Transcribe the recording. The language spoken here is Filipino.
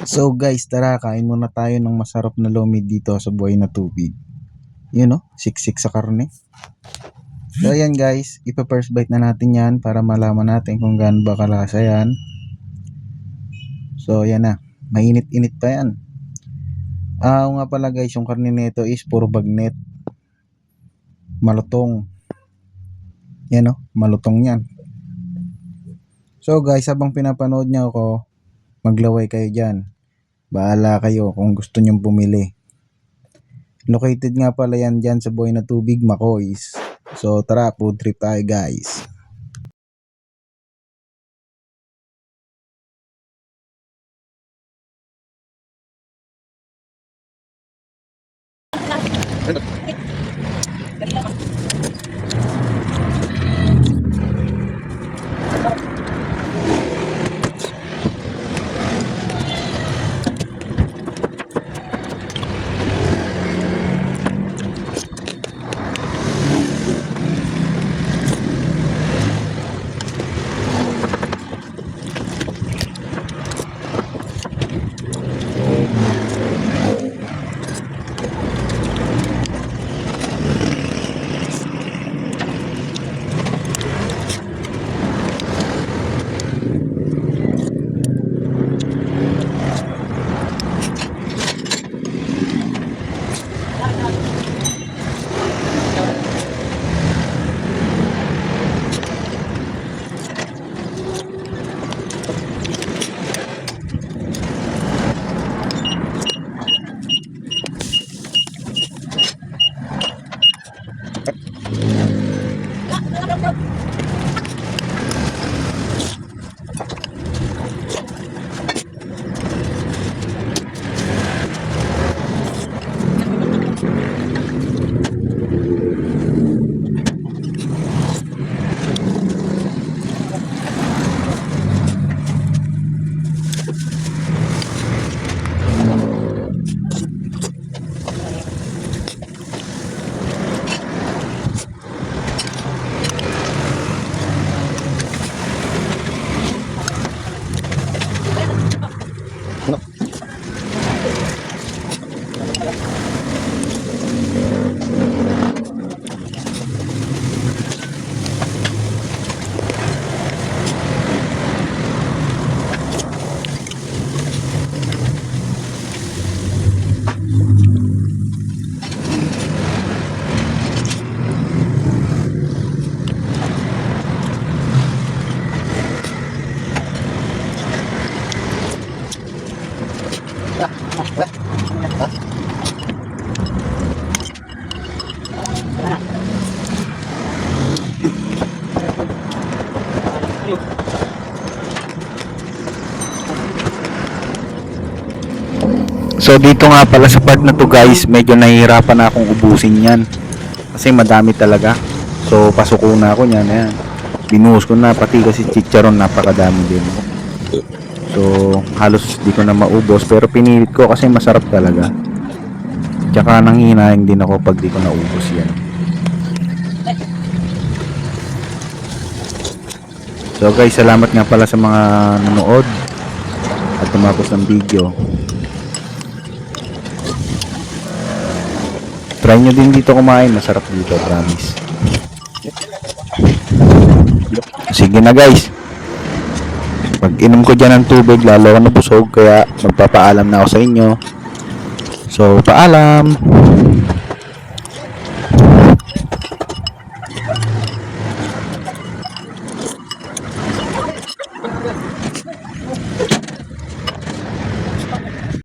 So guys, tara kain muna tayo ng masarap na lomi dito sa buhay na tubig. Yun no, siksik sa karne. So ayan guys, ipa-first bite na natin yan para malaman natin kung gaano ba kalasa yan. So ayan na, mainit-init pa yan. Nga pala guys, yung karne nito is puro bagnet. Malutong. Yan no, malutong yan. So guys, habang pinapanood niyo ako, maglaway kayo dyan. Bahala kayo kung gusto nyong bumili. Located nga pala yan dyan sa buhay na tubig, Macoys. So tara, food trip tayo guys. So dito nga pala sa part na to guys, medyo nahihirapan na akong ubusin yan kasi madami talaga. So pasuko na ako niyan, ayan. Binuhos ko na, pati kasi chicharon napakadami din. So halos di ko na maubos, pero pinilit ko kasi masarap talaga. Tsaka nanghihinayang din ako pag di ko naubos yan. So guys, salamat nga pala sa mga nanood at tumapos ng video. Try nyo din dito kumain, masarap dito, promise. Sige na guys, pag inom ko dyan ng tubig lalo ako nabusog, kaya magpapaalam na ako sa inyo. So paalam.